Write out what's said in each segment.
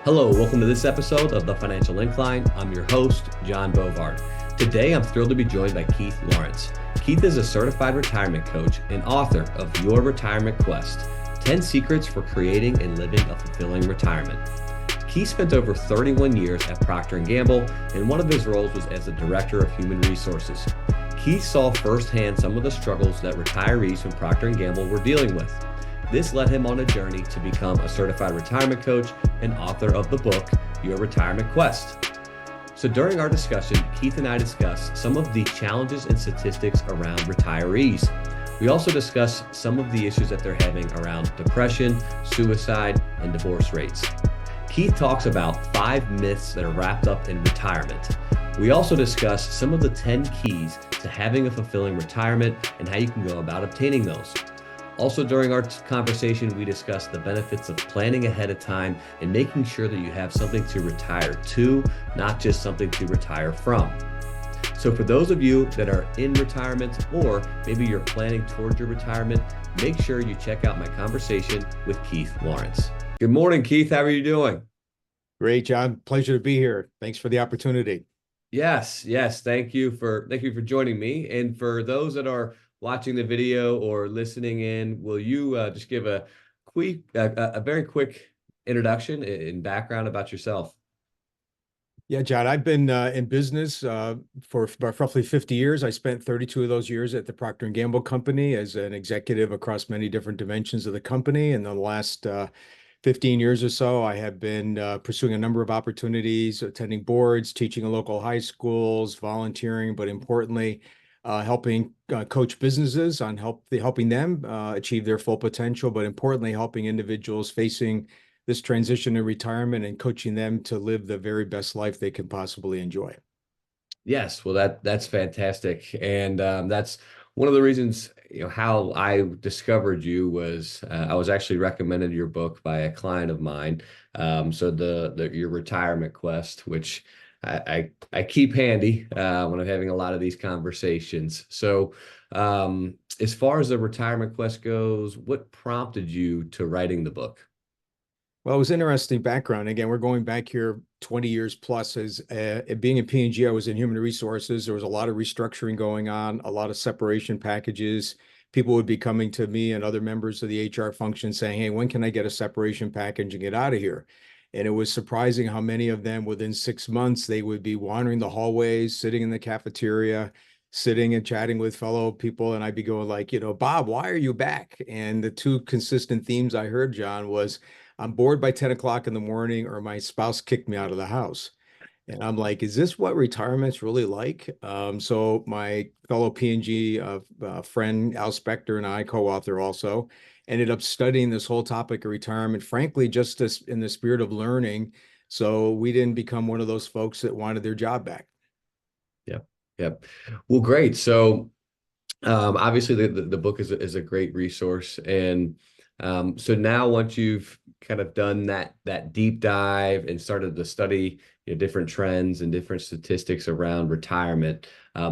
Hello, welcome to this episode of the Financial Incline. I'm your host, John Bovard. Today, I'm thrilled to be joined by Keith Lawrence. Keith is a certified retirement coach and author of Your Retirement Quest, 10 Secrets for Creating and Living a Fulfilling Retirement. Keith spent over 31 years at Procter & Gamble, and one of his roles was as the Director of Human Resources. Keith saw firsthand some of the struggles that retirees from Procter & Gamble were dealing with. This led him on a journey to become a certified retirement coach and author of the book, Your Retirement Quest. So during our discussion, Keith and I discussed some of the challenges and statistics around retirees. We also discussed some of the issues that they're having around depression, suicide, and divorce rates. Keith talks about 5 myths that are wrapped up in retirement. We also discussed some of the 10 keys to having a fulfilling retirement and how you can go about obtaining those. Also, during our conversation, we discussed the benefits of planning ahead of time and making sure that you have something to retire to, not just something to retire from. So for those of you that are in retirement, or maybe you're planning towards your retirement, make sure you check out my conversation with Keith Lawrence. Good morning, Keith. How are you doing? Great, John. Pleasure to be here. Thanks for the opportunity. Yes. Thank you for joining me. And for those that are watching the video or listening in, will you just give a very quick introduction and background about yourself? Yeah, John, I've been in business for about roughly 50 years. I spent 32 of those years at the Procter & Gamble company as an executive across many different dimensions of the company. And the last 15 years or so, I have been pursuing a number of opportunities, attending boards, teaching in local high schools, volunteering, but importantly, helping coach businesses on helping them achieve their full potential, but importantly, helping individuals facing this transition to retirement and coaching them to live the very best life they can possibly enjoy. Yes, well, that's fantastic, and that's one of the reasons how I discovered you was I was actually recommended your book by a client of mine. So your Retirement Quest, which I keep handy when I'm having a lot of these conversations. So as far as the Retirement Quest goes, what prompted you to writing the book? Well, it was interesting background. Again, we're going back here 20 years plus. As being in P&G, I was in human resources. There was a lot of restructuring going on, a lot of separation packages. People would be coming to me and other members of the HR function saying, "Hey, when can I get a separation package and get out of here?" And it was surprising how many of them within 6 months, they would be wandering the hallways, sitting in the cafeteria, sitting and chatting with fellow people. And I'd be going like, "Bob, why are you back?" And the two consistent themes I heard, John, was I'm bored by 10 o'clock in the morning, or my spouse kicked me out of the house. And I'm like, is this what retirement's really like? So my fellow P&G friend, Al Spector, and I, co-author also, ended up studying this whole topic of retirement, frankly, just in the spirit of learning. So we didn't become one of those folks that wanted their job back. Yep. Well, great. So obviously the book is a great resource. And so now once you've kind of done that deep dive and started to study different trends and different statistics around retirement,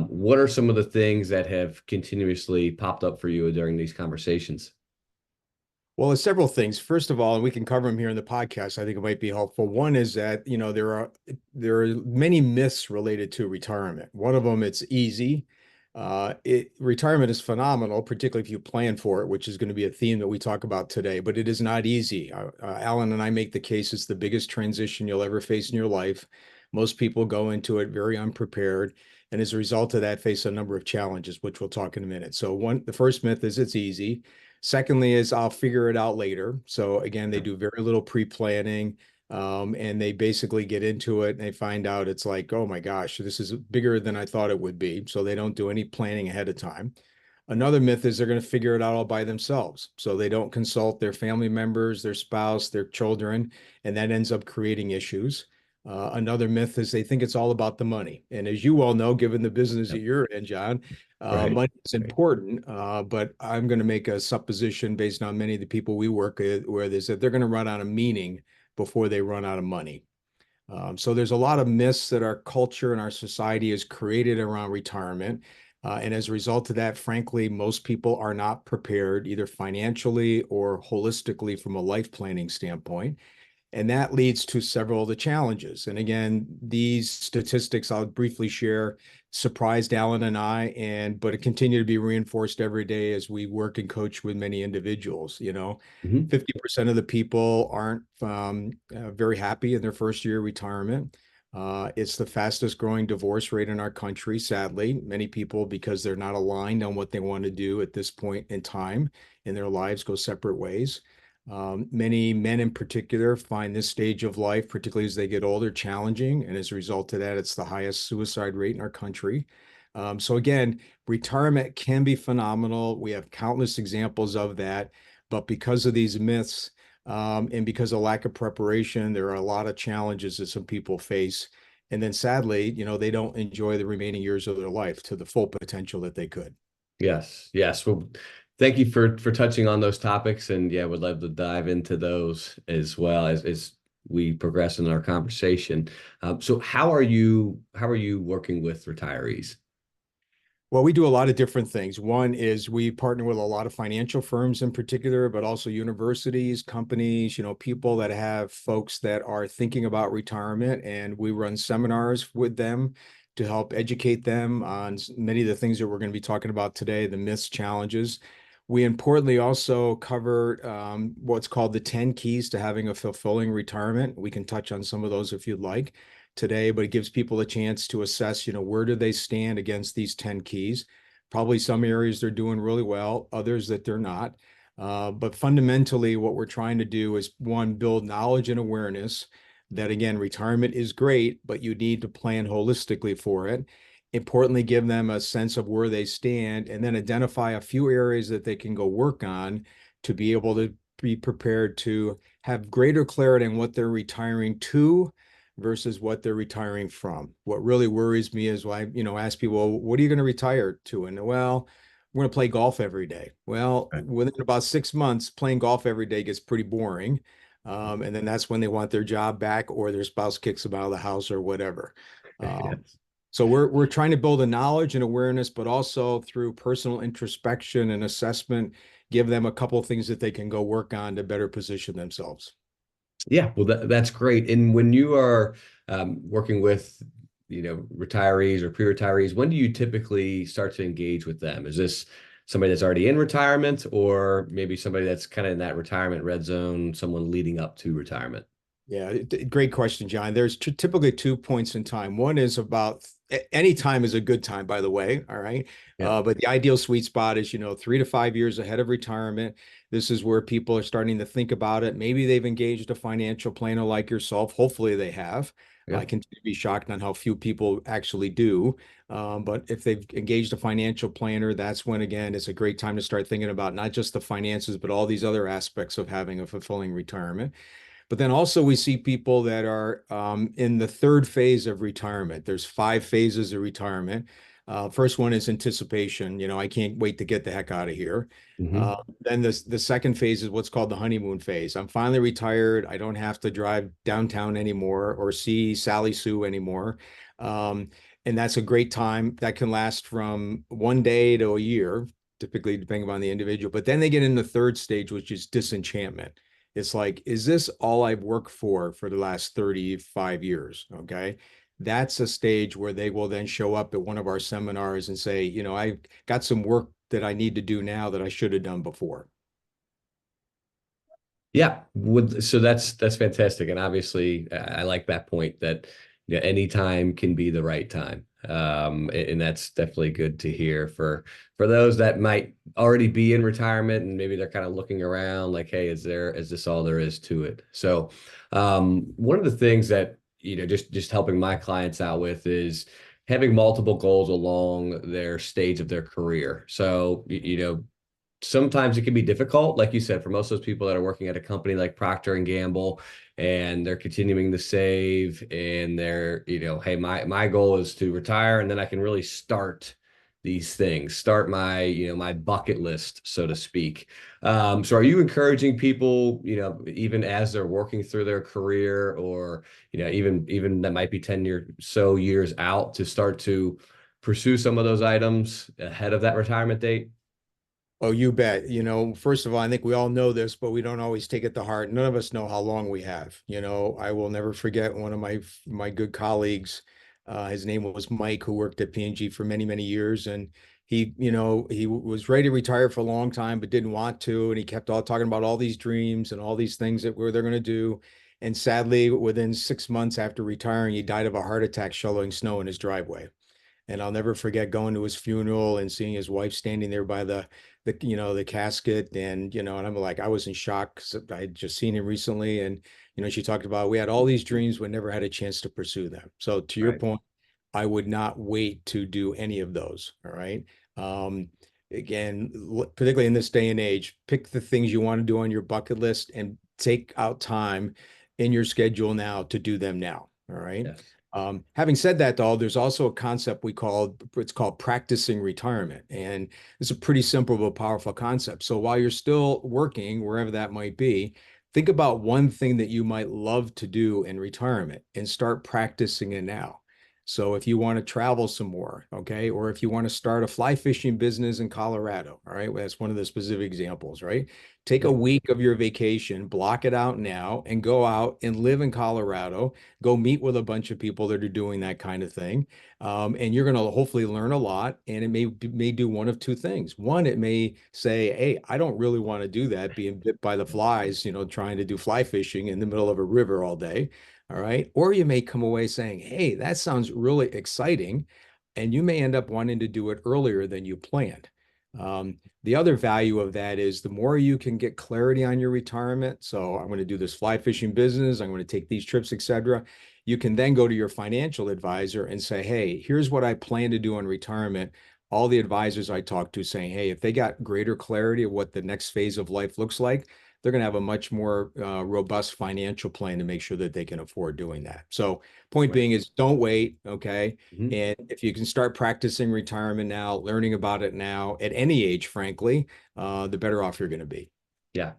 what are some of the things that have continuously popped up for you during these conversations? Well, there's several things. First of all, and we can cover them here in the podcast, I think it might be helpful. One is that, there are many myths related to retirement. One of them, it's easy. Retirement is phenomenal, particularly if you plan for it, which is going to be a theme that we talk about today, but it is not easy. Alan and I make the case it's the biggest transition you'll ever face in your life. Most people go into it very unprepared, and as a result of that, face a number of challenges, which we'll talk in a minute. So the first myth is it's easy. Secondly is I'll figure it out later. So again, they do very little pre-planning, and they basically get into it and they find out it's like, oh my gosh, this is bigger than I thought it would be. So they don't do any planning ahead of time. Another myth is they're going to figure it out all by themselves. So they don't consult their family members, their spouse, their children, and that ends up creating issues. Another myth is they think it's all about the money. And as you well know, given the business that Yep. you're in, John, Right. money is important, but I'm going to make a supposition based on many of the people we work with, where they said they're going to run out of meaning before they run out of money. So there's a lot of myths that our culture and our society has created around retirement. And as a result of that, frankly, most people are not prepared either financially or holistically from a life planning standpoint. And that leads to several of the challenges. And again, these statistics I'll briefly share surprised Alan and I, but it continue to be reinforced every day as we work and coach with many individuals. Mhm. 50% of the people aren't very happy in their first year of retirement. It's the fastest growing divorce rate in our country, sadly. Many people, because they're not aligned on what they want to do at this point in time in their lives, go separate ways. Many men in particular find this stage of life, particularly as they get older, challenging. And as a result of that, it's the highest suicide rate in our country. So again, retirement can be phenomenal. We have countless examples of that. But because of these myths, and because of lack of preparation, there are a lot of challenges that some people face. And then sadly, they don't enjoy the remaining years of their life to the full potential that they could. Yes, yes. Well, thank you for touching on those topics, and yeah, would love to dive into those as well as we progress in our conversation. So, how are you working with retirees? Well, we do a lot of different things. One is we partner with a lot of financial firms in particular, but also universities, companies, people that have folks that are thinking about retirement, and we run seminars with them to help educate them on many of the things that we're going to be talking about today, the myths, challenges. We importantly also cover what's called the 10 keys to having a fulfilling retirement. We can touch on some of those if you'd like today, but it gives people a chance to assess, where do they stand against these 10 keys? Probably some areas they're doing really well, others that they're not. But fundamentally, what we're trying to do is one, build knowledge and awareness that again, retirement is great, but you need to plan holistically for it. Importantly, give them a sense of where they stand and then identify a few areas that they can go work on to be able to be prepared to have greater clarity on what they're retiring to versus what they're retiring from. What really worries me is why, ask people, well, what are you going to retire to? And well, we're going to play golf every day. Well, Right. within about 6 months, playing golf every day gets pretty boring. And then that's when they want their job back or their spouse kicks them out of the house or whatever. Um, Yes. so we're trying to build a knowledge and awareness, but also through personal introspection and assessment, give them a couple of things that they can go work on to better position themselves. Yeah, well, that's great. And when you are working with, retirees or pre-retirees, when do you typically start to engage with them? Is this somebody that's already in retirement, or maybe somebody that's kind of in that retirement red zone, someone leading up to retirement? Yeah, great question, John. There's typically 2 points in time. One is about any time is a good time, by the way. All right. Yeah. But the ideal sweet spot is, 3 to 5 years ahead of retirement. This is where people are starting to think about it. Maybe they've engaged a financial planner like yourself. Hopefully they have. Yeah. I continue to be shocked on how few people actually do. But if they've engaged a financial planner, that's when, again, it's a great time to start thinking about not just the finances, but all these other aspects of having a fulfilling retirement. But then also we see people that are in the third phase of retirement. There's 5 phases of retirement. First one is anticipation. I can't wait to get the heck out of here. Uh, Hmm. then the second phase is what's called the honeymoon phase. I'm finally retired. I don't have to drive downtown anymore or see Sally Sue anymore. Um, and that's a great time. That can last from one day to a year, typically depending on the individual. But then they get in the third stage, which is disenchantment. It's like, is this all I've worked for the last 35 years? Okay. That's a stage where they will then show up at one of our seminars and say, I've got some work that I need to do now that I should have done before. Yeah, so that's fantastic, and obviously I like that point that any time can be the right time, and that's definitely good to hear for those that might already be in retirement and maybe they're kind of looking around like, hey, is this all there is to it? So, one of the things that just helping my clients out with is having multiple goals along their stage of their career. So, sometimes it can be difficult, like you said, for most of those people that are working at a company like Procter and Gamble, and they're continuing to save, and they're, hey, my goal is to retire, and then I can really start these things, start my bucket list, so to speak. So are you encouraging people, even as they're working through their career, or, even that might be 10 years out, to start to pursue some of those items ahead of that retirement date? Oh, you bet. First of all, I think we all know this, but we don't always take it to heart. None of us know how long we have. I will never forget one of my good colleagues. His name was Mike, who worked at P&G for many, many years, and he was ready to retire for a long time, but didn't want to, and he kept all talking about all these dreams and all these things that they're going to do. And sadly, within 6 months after retiring, he died of a heart attack shoveling snow in his driveway. And I'll never forget going to his funeral and seeing his wife standing there by the casket. And I'm like, I was in shock because I had just seen him recently. And, she talked about we had all these dreams, but never had a chance to pursue them. So to your Right. point, I would not wait to do any of those. All right. Um, Again, particularly in this day and age, pick the things you want to do on your bucket list and take out time in your schedule now to do them now. All right. Yes. Having said that, though, there's also a concept it's called practicing retirement. And it's a pretty simple but powerful concept. So while you're still working, wherever that might be, think about one thing that you might love to do in retirement and start practicing it now. So if you want to travel some more, okay, or if you want to start a fly fishing business in Colorado, all right, well, that's one of the specific examples, right? Take a Yep. week of your vacation, block it out now, and go out and live in Colorado. Go meet with a bunch of people that are doing that kind of thing. And you're going to hopefully learn a lot. And it may do one of two things. One, it may say, hey, I don't really want to do that, being bit by the flies, trying to do fly fishing in the middle of a river all day. All right. Or you may come away saying, hey, that sounds really exciting. And you may end up wanting to do it earlier than you planned. The other value of that is the more you can get clarity on your retirement. So I'm going to do this fly fishing business. I'm going to take these trips, etc. You can then go to your financial advisor and say, hey, here's what I plan to do in retirement. All the advisors I talk to saying, hey, if they got greater clarity of what the next phase of life looks like, they're going to have a much more robust financial plan to make sure that they can afford doing that. So, point Right. being is don't wait, okay? Mhm. And if you can start practicing retirement now, learning about it now at any age, frankly, the better off you're going to be. Yeah.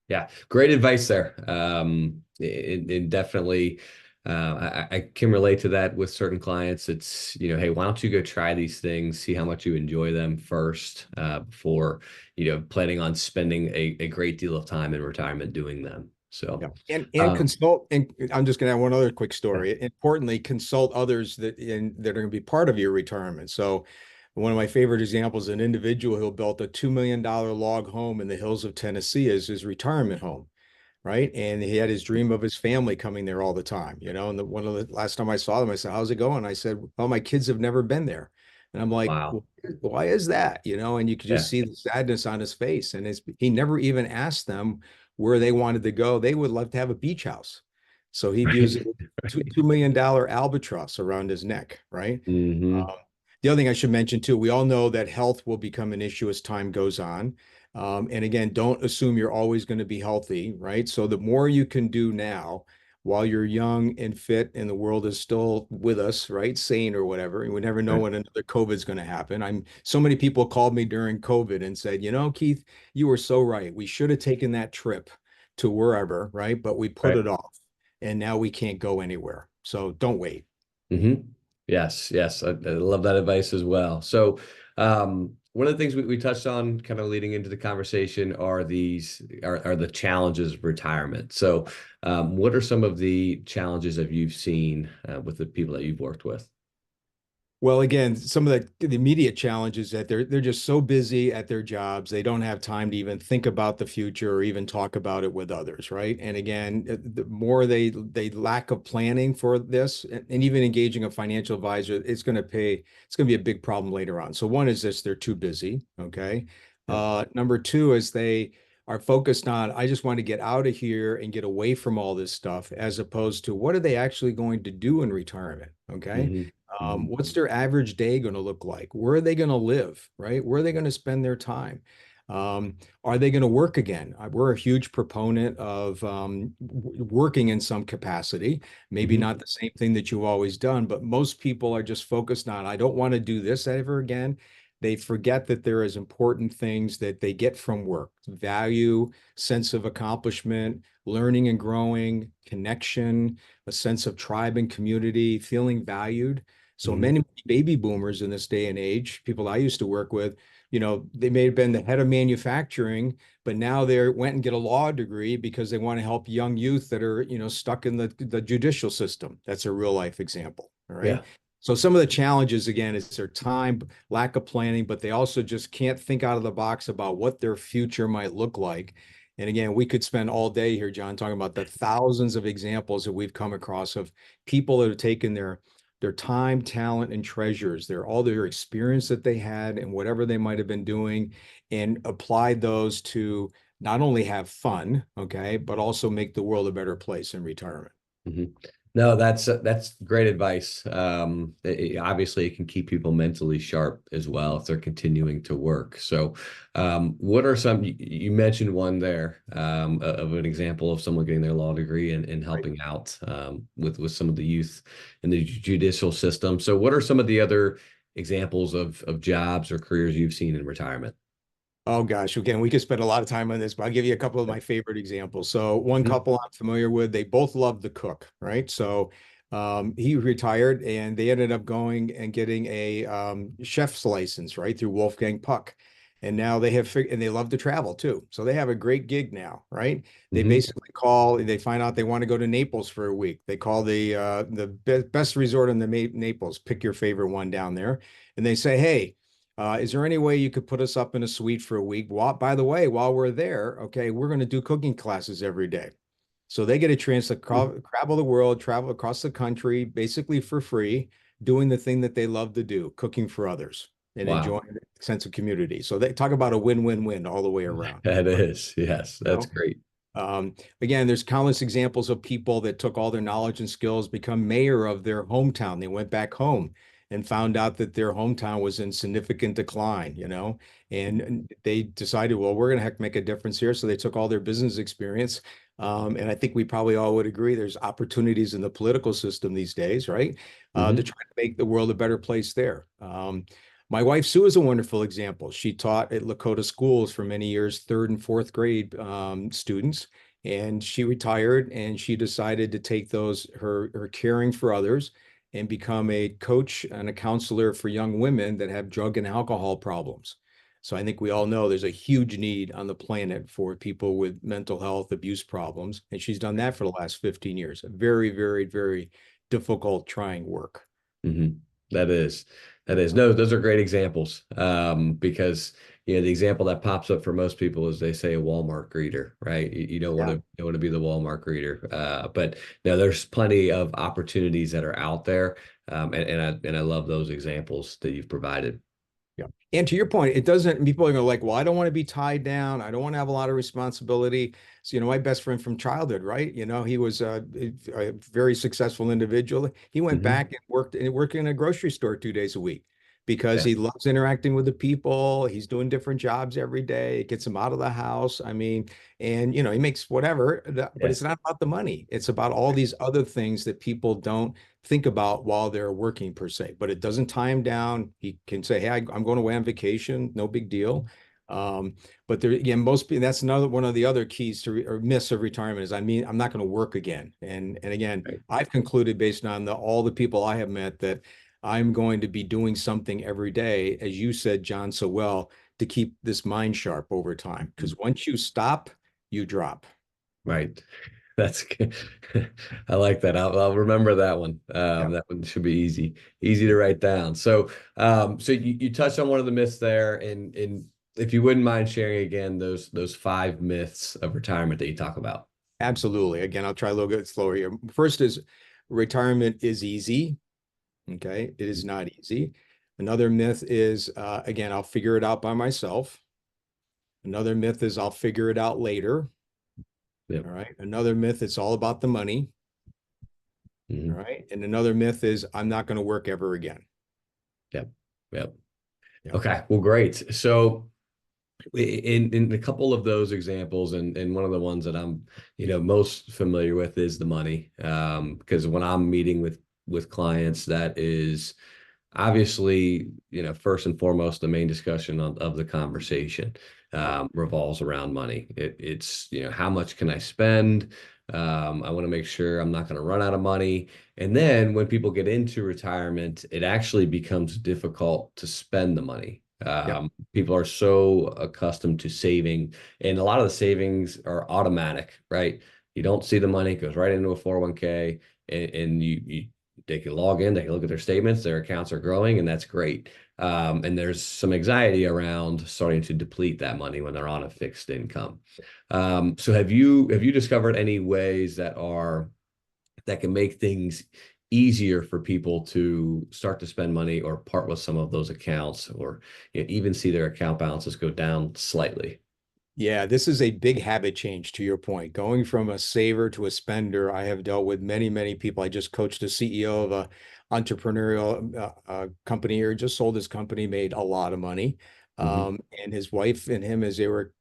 Yeah, great advice there. And definitely, I can relate to that with certain clients. It's, hey, why don't you go try these things, see how much you enjoy them first, before, planning on spending a great deal of time in retirement doing them. Yeah. So, And um, consult, and I'm just going to have one other quick yeah. story. Importantly, consult others that are going to be part of your retirement. So one of my favorite examples, an individual who built a $2 million log home in the hills of Tennessee as his retirement home, right? And he had his dream of his family coming there all the time, And one of the last time I saw them, I said, "How's it going?" I said, "Well, my kids have never been there." And I'm like, Wow. well, why is that? And you could just Yeah. see the sadness on his face. And he never even asked them where they wanted to go. They would love to have a beach house. So he views Right. it two, Right. $2 million albatross around his neck, right? Hmm. Um, the other thing I should mention too, we all know that health will become an issue as time goes on. And again, don't assume you're always going to be healthy, right? So the more you can do now while you're young and fit and the world is still with us, right? Sane or whatever. And we never know Right. when another COVID is going to happen. So many people called me during COVID and said, Keith, you were so right. We should have taken that trip to wherever, right? But we put Right. it off and now we can't go anywhere. So don't wait. Hmm. Yes, yes, I love that advice as well. So, one of the things we touched on, kind of leading into the conversation, are the challenges of retirement. So, what are some of the challenges that you've seen with the people that you've worked with? Well, again, some of the immediate challenges that they're just so busy at their jobs, they don't have time to even think about the future or even talk about it with others, right? And again, the more they lack of planning for this, and even engaging a financial advisor, it's going to be a big problem later on. So one is this, they're too busy, okay? Yep. Number two is they are focused on, I just want to get out of here and get away from all this stuff, as opposed to what are they actually going to do in retirement, okay? Hmm. Hmm. What's their average day going to look like? Where are they going to live, right? Where are they going to spend their time? Um, are they going to work again? We're a huge proponent of working in some capacity, maybe Hmm. not the same thing that you've always done, but most people are just focused on, I don't want to do this ever again. They forget that there is important things that they get from work, value, sense of accomplishment, learning and growing, connection, a sense of tribe and community, feeling valued. So Hmm. many baby boomers in this day and age, people I used to work with, they may have been the head of manufacturing, but now they went and get a law degree because they want to help young youth that are, stuck in the judicial system. That's a real life example. All right. Yeah. So some of the challenges again is their time, lack of planning, but they also just can't think out of the box about what their future might look like. And again, we could spend all day here, John, talking about the thousands of examples that we've come across of people that have taken their time, talent, and treasures, all their experience that they had and whatever they might have been doing, and applied those to not only have fun, okay, but also make the world a better place in retirement. Hmm. No, that's great advice. Obviously, it can keep people mentally sharp as well if they're continuing to work. So, what are some? You mentioned one there of an example of someone getting their law degree and Right. helping out with some of the youth in the judicial system. So, what are some of the other examples of jobs or careers you've seen in retirement? Oh gosh, again, we could spend a lot of time on this, but I'll give you a couple of my favorite examples. So one Mhm. couple I'm familiar with, they both love to cook, right? So he retired and they ended up going and getting a chef's license, right, through Wolfgang Puck. And now and they love to travel too. So they have a great gig now, right? They Mhm. basically call, they find out they want to go to Naples for a week. They call the best resort in the Naples, pick your favorite one down there. And they say, hey, is there any way you could put us up in a suite for a week? By the way, while we're there, okay, we're going to do cooking classes every day. So they get a chance to travel the world, travel across the country, basically for free, doing the thing that they love to do, cooking for others and Wow, enjoying the sense of community. So they talk about a win-win-win all the way around. that is, yes, You that's know? great. Again, there's countless examples of people that took all their knowledge and skills, become mayor of their hometown. They went back home and found out that their hometown was in significant decline, and they decided, well, we're going to have to make a difference here. So they took all their business experience. And I think we probably all would agree there's opportunities in the political system these days, right? To Hmm. try to make the world a better place there. My wife Sue is a wonderful example. She taught at Lakota schools for many years, third and fourth grade students, and she retired and she decided to take her caring for others and become a coach and a counselor for young women that have drug and alcohol problems. So I think we all know there's a huge need on the planet for people with mental health abuse problems, and she's done that for the last 15 years. Very, very, very difficult, trying work. Hmm. That is, that is. No, those are great examples. Because the example that pops up for most people is they say a Walmart greeter, right? You don't want Yeah. to you don't want to be the Walmart greeter. But no, there's plenty of opportunities that are out there. And I love those examples that you've provided. Yeah. And to your point, it doesn't, people are like, well, I don't want to be tied down. I don't want to have a lot of responsibility. So, my best friend from childhood, right? He was a very successful individual. He went Hmm. back and worked in a grocery store 2 days a week because Yeah, he loves interacting with the people. He's doing different jobs every day. It gets him out of the house. I mean, and he makes whatever, but yeah, it's not about the money. It's about all these other things that people don't think about while they're working per se, but it doesn't tie him down. He can say, hey, I'm going away on vacation, no big deal. But there again, that's another one of the other keys to or myths of retirement is, I'm not going to work again. And again, right. I've concluded based on all the people I have met that I'm going to be doing something every day, as you said, John, so well, to keep this mind sharp over time. Because once you stop, you drop. Right. That's good. I like that. I'll remember that one. Yeah. That one should be easy to write down. So, so you touched on one of the myths there, and if you wouldn't mind sharing again those five myths of retirement that you talk about. Absolutely. Again, I'll try a little bit slower here. First is retirement is easy. Okay. It is not easy. Another myth is, again, I'll figure it out by myself. Another myth is I'll figure it out later. Yep. All right. Another myth, it's all about the money. All Hmm. right. And another myth is I'm not going to work ever again. Yep. Yep. Yeah. Okay. Well, great. So, in a couple of those examples, and one of the ones that I'm most familiar with is the money, because when I'm meeting with clients, that is obviously, first and foremost, the main discussion of the conversation revolves around money. It's how much can I spend? I want to make sure I'm not going to run out of money. And then when people get into retirement, it actually becomes difficult to spend the money. Yeah. People are so accustomed to saving, and a lot of the savings are automatic, right? You don't see the money, it goes right into a 401k, and they can log in, they can look at their statements, their accounts are growing, and that's great. And there's some anxiety around starting to deplete that money when they're on a fixed income. So have you discovered any ways that can make things easier for people to start to spend money or part with some of those accounts, or even see their account balances go down slightly? Yeah, this is a big habit change to your point. Going from a saver to a spender, I have dealt with many, many people. I just coached a CEO of a entrepreneurial company here, just sold his company, made a lot of money. Hmm. And his wife and him, as they were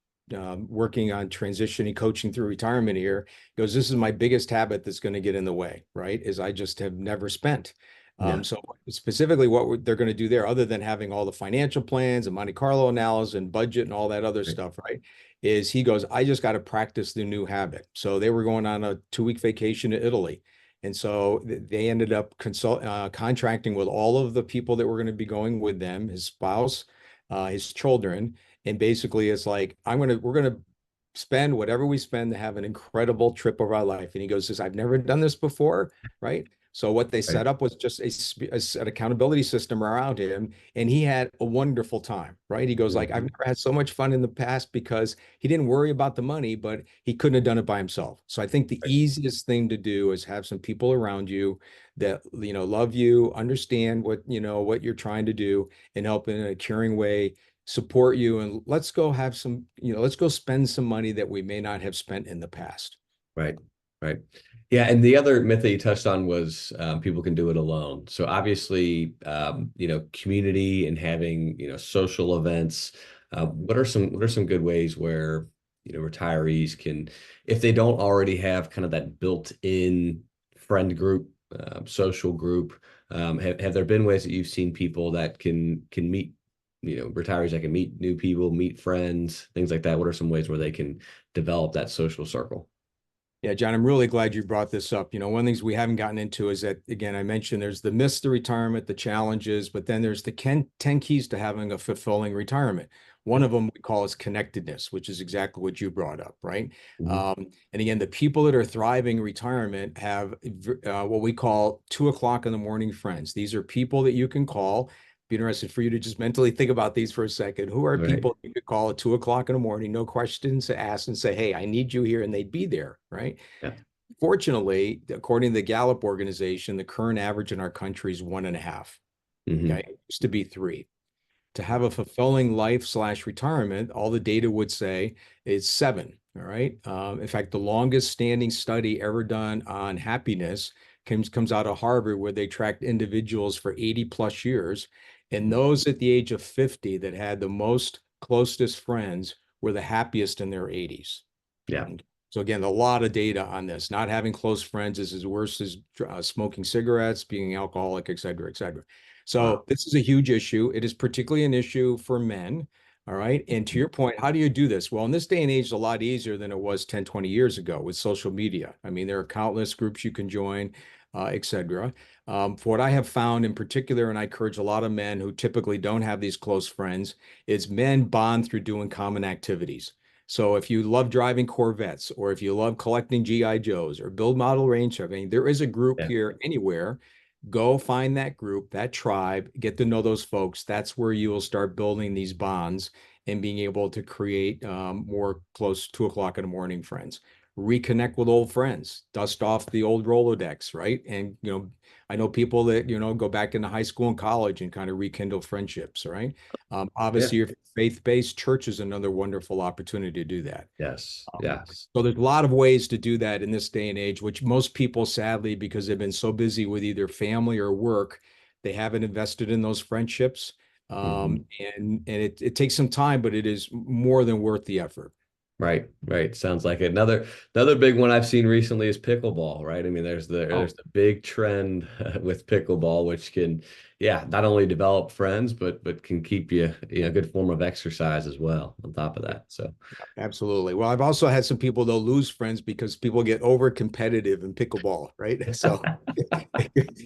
working on transitioning, coaching through retirement here, goes, this is my biggest habit that's going to get in the way, right? Is I just have never spent. Yeah. So specifically they're going to do there, other than having all the financial plans and Monte Carlo analysis and budget and all that other Right. stuff, right? Is he goes, I just got to practice the new habit. So they were going on a 2 week vacation to Italy. And so they ended up contracting with all of the people that were going to be going with them, his spouse, his children. And basically it's like, we're going to spend whatever we spend to have an incredible trip of our life. And he goes, I've never done this before. Right. So what they Right. set up was just an accountability system around him, and he had a wonderful time, right? He goes like, I've Mhm. never had so much fun in the past because he didn't worry about the money, but he couldn't have done it by himself. So I think the Right. easiest thing to do is have some people around you that, love you, understand what you're trying to do, and help in a caring way, support you, and let's go spend some money that we may not have spent in the past. Right. Right. Yeah. And the other myth that you touched on was people can do it alone. So obviously, community and having, social events. What are some good ways where, retirees can, if they don't already have kind of that built-in friend group, social group, have there been ways that you've seen people that can meet, retirees that can meet new people, meet friends, things like that? What are some ways where they can develop that social circle? Yeah, John, I'm really glad you brought this up. One of the things we haven't gotten into is that, again, I mentioned there's the myths to retirement, the challenges, but then there's the 10 keys to having a fulfilling retirement. One Yeah. of them we call is connectedness, which is exactly what you brought up, right? Mhm. And again, the people that are thriving in retirement have what we call 2 o'clock in the morning friends. These are people that you can call. Be interested for you to just mentally think about these for a second. Who are Right. people you could call at 2 o'clock in the morning, no questions asked, and say, "Hey, I need you here," and they'd be there, right? Yeah. Fortunately, according to the Gallup organization, the current average in our country is 1.5. Okay, Hmm. it used to be 3. To have a fulfilling life/retirement, all the data would say is 7. All right. In fact, the longest standing study ever done on happiness comes out of Harvard, where they tracked individuals for 80 plus years. And those at the age of 50 that had the most closest friends were the happiest in their 80s. Yeah. So again, a lot of data on this. Not having close friends is as worse as smoking cigarettes, being alcoholic, et cetera, et cetera. Wow. So this is a huge issue. It is particularly an issue for men. All right. And to your point, how do you do this? Well, in this day and age, it's a lot easier than it was 10, 20 years ago with social media. I mean, there are countless groups you can join, et cetera. For what I have found in particular, and I encourage a lot of men who typically don't have these close friends, is men bond through doing common activities. So if you love driving Corvettes, or if you love collecting GI Joes or build model range surveying, there is a group Yeah. here anywhere. Go find that group, that tribe, get to know those folks. That's where you will start building these bonds and being able to create more close 2 o'clock in the morning friends. Reconnect with old friends, dust off the old Rolodex, right? And I know people that go back into high school and college and kind of rekindle friendships, right? Yeah. Obviously, your faith-based church is another wonderful opportunity to do that. Yes. Um, Yes. so there's a lot of ways to do that in this day and age, which most people, sadly, because they've been so busy with either family or work, they haven't invested in those friendships. Hmm. And it takes some time, but it is more than worth the effort. Right, right. Sounds like it. Another big one I've seen recently is pickleball, right? I mean, there's Oh, the big trend with pickleball, which can, yeah, not only develop friends, but can keep you, a good form of exercise as well on top of yeah, that. So, absolutely. Well, I've also had some people they'll lose friends because people get over competitive in pickleball, right? So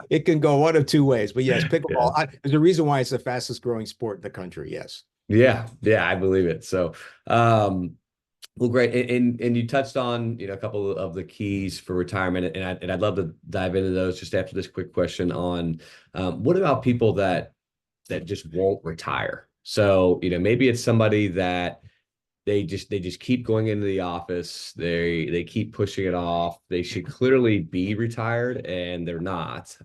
it can go one of two ways. But yes, yeah. pickleball, there's a reason why it's the fastest growing sport in the country. Yes. Yeah, yeah, I believe it. So, well, great. And you touched on, a couple of the keys for retirement, and I'd love to dive into those just after this quick question on what about people that just won't retire? So, maybe it's somebody that they just keep going into the office. They keep pushing it off. They should clearly be retired and they're not.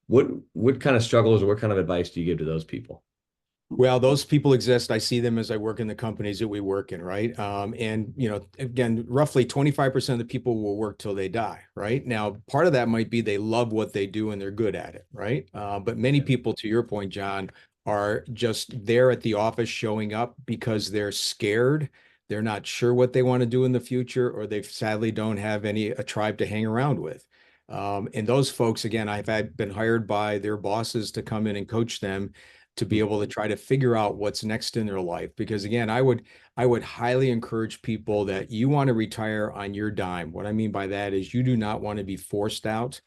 What kind of struggles or what kind of advice do you give to those people? Well, those people exist. I see them as I work in the companies that we work in, right? And again, roughly 25% of the people will work till they die, right? Now, part of that might be they love what they do and they're good at it, right? But many Yeah. people, to your point, John, are just there at the office showing up because they're scared. They're not sure what they want to do in the future, or they sadly don't have a tribe to hang around with. And those folks, again, been hired by their bosses to come in and coach them to be able to try to figure out what's next in their life. Because again, I would highly encourage people that you want to retire on your dime. What I mean by that is you do not want to be forced out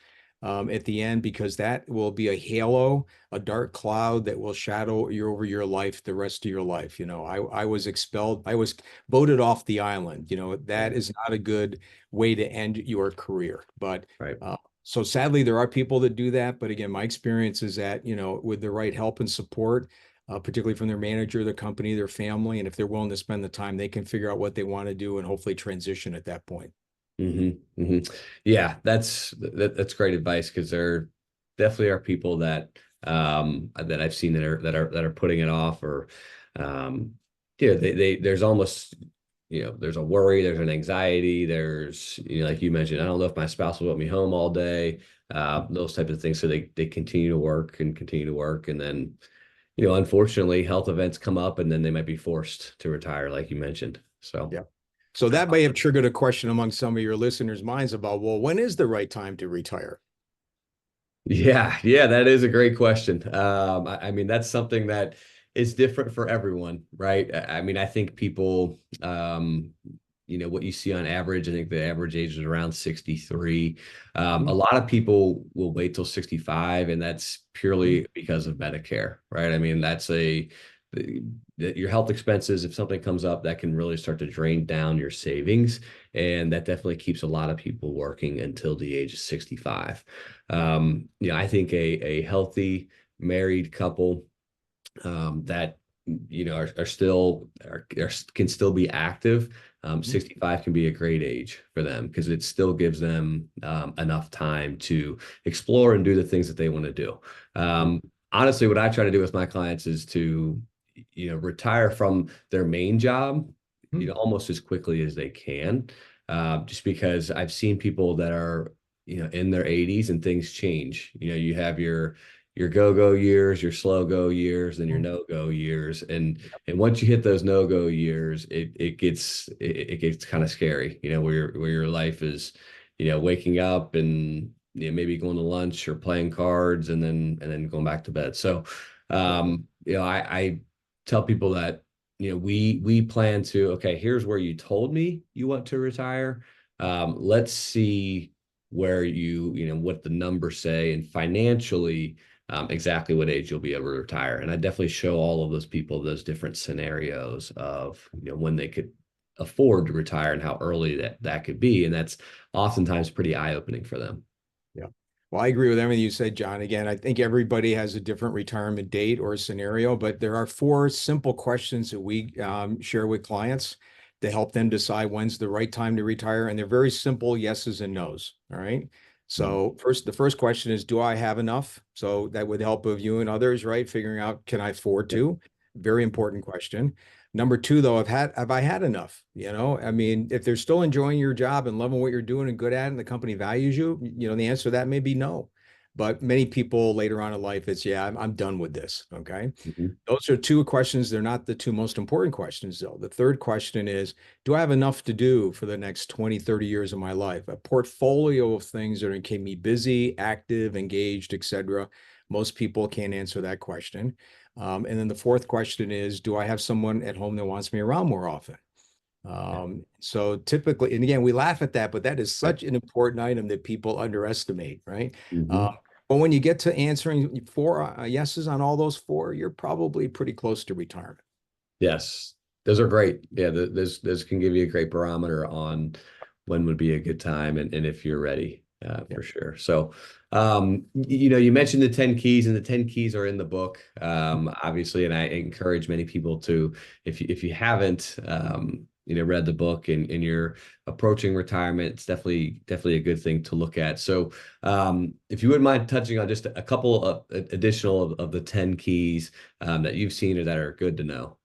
at the end because that will be a halo, a dark cloud that will shadow you over your life the rest of your life. I was expelled, I was voted off the island. That Yeah. is not a good way to end your career. But Right. so sadly, there are people that do that. But again, my experience is that, with the right help and support, particularly from their manager, their company, their family, and if they're willing to spend the time, they can figure out what they want to do and hopefully transition at that point. Hmm. Yeah, that's great advice because there definitely are people that I've seen that are putting it off or they there's almost there's a worry, there's an anxiety, there's like you mentioned, I don't know if my spouse will let me home all day, those types of things. So they continue to work and continue to work, and then unfortunately health events come up, and then they might be forced to retire, like you mentioned. So. Yeah. So that may have triggered a question among some of your listeners' minds about, well, when is the right time to retire? Yeah, yeah, that is a great question. I mean, that's something that is different for everyone, right? I mean, I think people, what you see on average, I think the average age is around 63. A Mhm. lot of people will wait till 65, and that's Mhm. purely because of Medicare, right? I mean, your health expenses, if something comes up, that can really start to drain down your savings. And that definitely keeps a lot of people working until the age of 65. I think a healthy married couple that are still can still be active. Mhm. 65 can be a great age for them because it still gives them enough time to explore and do the things that they want to do. Um, Honestly, what I try to do with my clients is to retire from their main job Mhm. almost as quickly as they can, just because I've seen people that are in their 80s and things change. You have your go-go years, your slow-go years, and your Mhm. no-go years. And once you hit those no-go years, it gets kind of scary, where your life is, waking up and maybe going to lunch or playing cards and then going back to bed. So I tell people that, we plan to, okay, here's where you told me you want to retire. Let's see where what the numbers say and financially exactly what age you'll be able to retire. And I definitely show all of those people those different scenarios of when they could afford to retire and how early that could be. And that's oftentimes pretty eye-opening for them. Yeah. Well, I agree with everything you said, John. Again, I think everybody has a different retirement date or scenario, but there are four simple questions that we share with clients to help them decide when's the right time to retire. And they're very simple yeses and nos. All right. Mhm. So the first question is, do I have enough? So that would help of you and others, right? Figuring out, can I afford Yep. to? Very important question. Number two, though, have I had enough? I mean, if they're still enjoying your job and loving what you're doing and good at it, and the company values you, the answer to that may be no. But many people later on in life, it's, yeah, I'm done with this. Okay. Mhm. Those are two questions. They're not the two most important questions, though. The third question is, do I have enough to do for the next 20, 30 years of my life? A portfolio of things that are going to keep me busy, active, engaged, etc. Most people can't answer that question. And then the fourth question is, do I have someone at home that wants me around more often? So typically, and again, we laugh at that, but that is Right. such an important item that people underestimate, right? Mhm. But when you get to answering four yeses on all those four, you're probably pretty close to retirement. Yes, those are great. Yeah, those can give you a great barometer on when would be a good time and if you're ready, Yeah. for sure. So, you mentioned the 10 keys, and the 10 keys are in the book, obviously, and I encourage many people to, if you haven't, read the book and you're approaching retirement, it's definitely a good thing to look at. So, if you wouldn't mind touching on just a couple of additional of the 10 keys, that you've seen or that are good to know.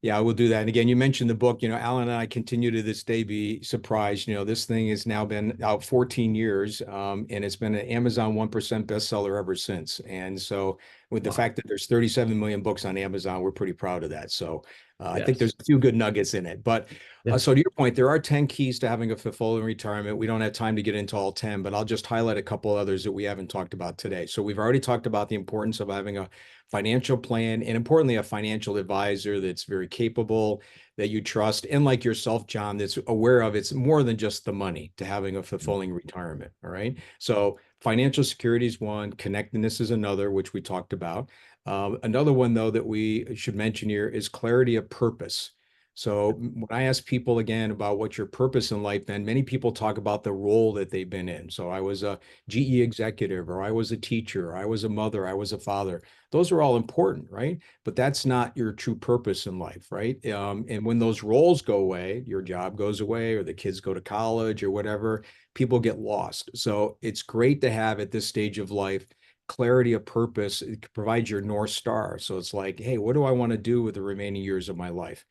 Yeah, I will do that. And again, you mentioned the book. Alan and I continue to this day be surprised. This thing has now been out 14 years, and it's been an Amazon 1% bestseller ever since. And so, with the Wow. fact that there's 37 million books on Amazon, we're pretty proud of that. So, I think Yes. there's a few good nuggets in it. But Yeah. so, to your point, there are 10 keys to having a fulfilling retirement. We don't have time to get into all 10, but I'll just highlight a couple others that we haven't talked about today. So, we've already talked about the importance of having a financial plan, and importantly, a financial advisor that's very capable, that you trust, and like yourself, John, that's aware of it's more than just the money to having a fulfilling retirement. All right. So financial security is one, connectedness is another, which we talked about. Another one, though, that we should mention here is clarity of purpose. So when I ask people again about what's your purpose in life, then many people talk about the role that they've been in. So I was a GE executive, or I was a teacher, or I was a mother, I was a father. Those are all important, right? But that's not your true purpose in life, right? And when those roles go away, your job goes away, or the kids go to college or whatever, people get lost. So it's great to have at this stage of life clarity of purpose. It provides your North Star. So it's like, hey, what do I want to do with the remaining years of my life?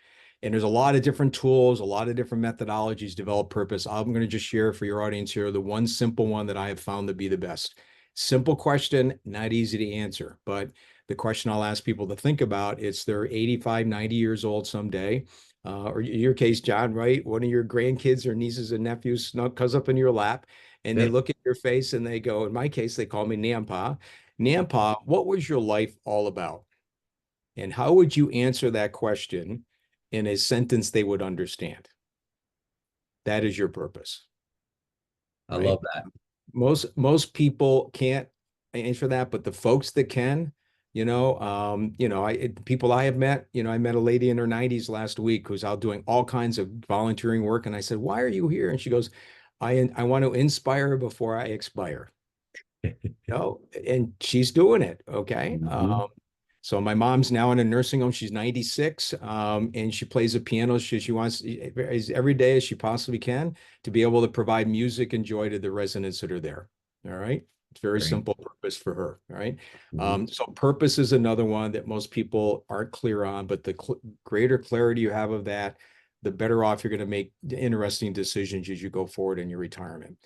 And there's a lot of different tools, a lot of different methodologies to develop purpose. I'm going to just share for your audience here the one simple one that I have found to be the best. Simple question, not easy to answer, but the question I'll ask people to think about, it's they're 85, 90 years old someday. Or in your case, John, right? One of your grandkids or nieces and nephews comes up in your lap, and they Yeah. look at your face and they go, in my case, they call me Nampa. Nampa, what was your life all about? And how would you answer that question in a sentence they would understand? That is your purpose, I right? love that. Most people can't answer that, but the folks that can, people I have met, I met a lady in her 90s last week who's out doing all kinds of volunteering work, and I said, "Why are you here?" And she goes, "I want to inspire before I expire." And she's doing it. Okay. Mhm. So my mom's now in a nursing home. She's 96, and she plays the piano. She wants every day as she possibly can to be able to provide music and joy to the residents that are there. All right. It's very Great. simple purpose for her. All right. Mhm. So purpose is another one that most people aren't clear on, but the greater clarity you have of that, the better off you're going to make interesting decisions as you go forward in your retirement.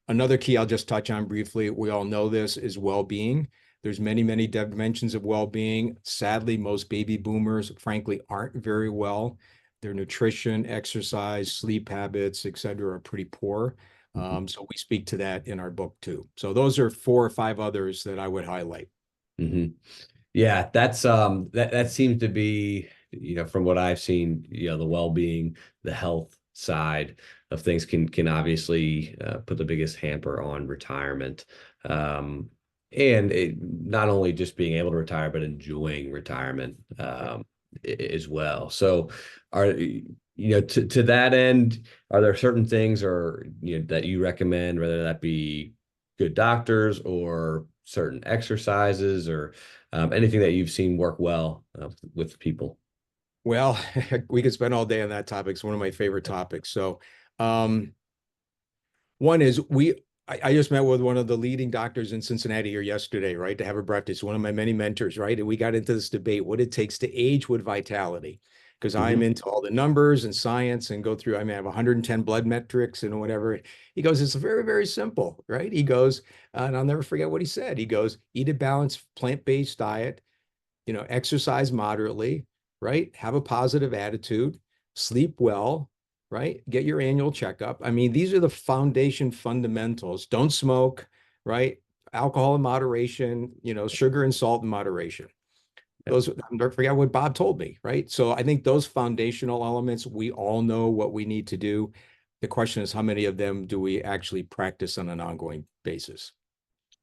Another key I'll just touch on briefly, we all know this, is well-being. There's many, many dimensions of well-being. Sadly, most baby boomers, frankly, aren't very well. Their nutrition, exercise, sleep habits, et cetera, are pretty poor. Mhm. So we speak to that in our book too. So those are four or five others that I would highlight. Mhm. Yeah, that seems to be, from what I've seen, the well-being, the health side of things can obviously, put the biggest hamper on retirement. And not only just being able to retire, but enjoying retirement, as well. So to that end, are there certain things or that you recommend, whether that be good doctors or certain exercises or, anything that you've seen work well, with people? Well, we could spend all day on that topic. It's one of my favorite topics. So, um, one is I just met with one of the leading doctors in Cincinnati here yesterday, right, to have a breakfast, one of my many mentors, right? And we got into this debate, what it takes to age with vitality. because I'm Hmm. into all the numbers and science and go through, I mean, I have 110 blood metrics and whatever. He goes, it's very, very simple, right? He goes, and I'll never forget what he said. He goes, eat a balanced plant-based diet, exercise moderately, right? Have a positive attitude, sleep well, right? Get your annual checkup. I mean, these are the foundation fundamentals. Don't smoke, right? Alcohol in moderation, sugar and salt in moderation. Those, don't forget what Bob told me, right? So I think those foundational elements, we all know what we need to do. The question is, how many of them do we actually practice on an ongoing basis?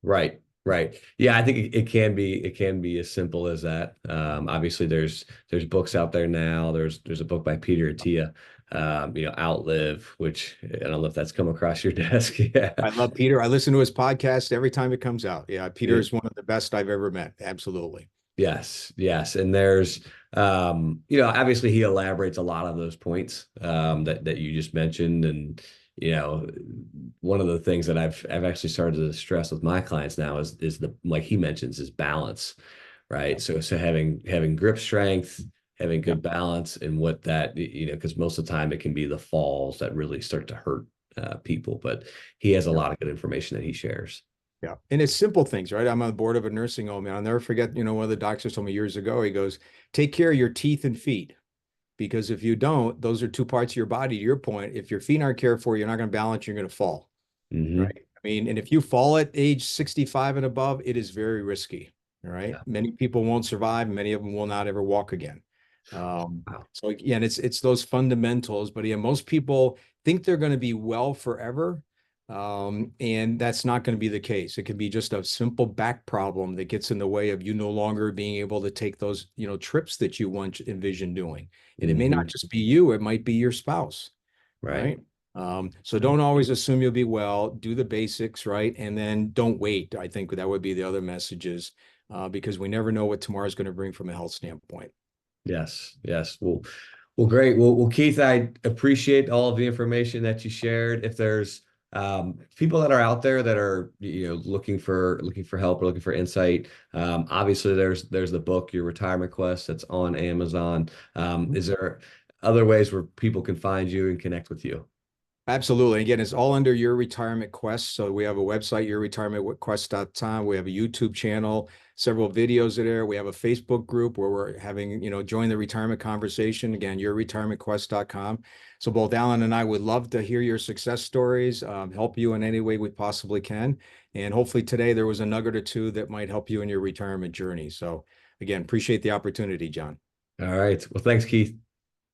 Right, right. Yeah, I think it can be as simple as that. Obviously, there's books out there now. There's a book by Peter Attia, Outlive, which I don't know if that's come across your desk. Yeah. I love Peter. I listen to his podcast every time it comes out. Yeah, Peter Yeah. is one of the best I've ever met. Absolutely. Yes, yes. And there's obviously he elaborates a lot of those points that you just mentioned. And you know, one of the things that I've actually started to stress with my clients now is the like he mentions is balance, Yeah, right? So having grip strength, having yeah, good balance, and what that because most of the time it can be the falls that really start to hurt people. But he has a yeah. lot of good information that he shares. Yeah. And it's simple things, right? I'm on the board of a nursing home, and I'll never forget, one of the doctors told me years ago, he goes, take care of your teeth and feet. Because if you don't, those are two parts of your body. To your point, if your feet aren't cared for, you're not going to balance, you're going to fall. Hmm. Right. I mean, and if you fall at age 65 and above, it is very risky. All right. Yeah. Many people won't survive. Many of them will not ever walk again. Wow. So again, it's those fundamentals. But yeah, most people think they're going to be well forever. And that's not going to be the case. It can be just a simple back problem that gets in the way of you no longer being able to take those, trips that you once envisioned doing. And it may not Hmm. just be you, it might be your spouse, Right. right? So don't always assume you'll be well. Do the basics, right? And then don't wait. I think that would be the other messages, because we never know what tomorrow's going to bring from a health standpoint. Yes, yes. Well, great. Well, Keith, I appreciate all of the information that you shared. If there's people that are out there that are looking for help or looking for insight, obviously there's the book Your Retirement Quest that's on Amazon. Is there other ways where people can find you and connect with you? Absolutely. Again, it's all under Your Retirement Quest. So we have a website, yourretirementquest.com. We have a YouTube channel, several videos are there. We have a Facebook group where we're having, join the retirement conversation. Again, yourretirementquest.com. So both Alan and I would love to hear your success stories, help you in any way we possibly can. And hopefully today there was a nugget or two that might help you in your retirement journey. So again, appreciate the opportunity, John. All right. Well, thanks, Keith.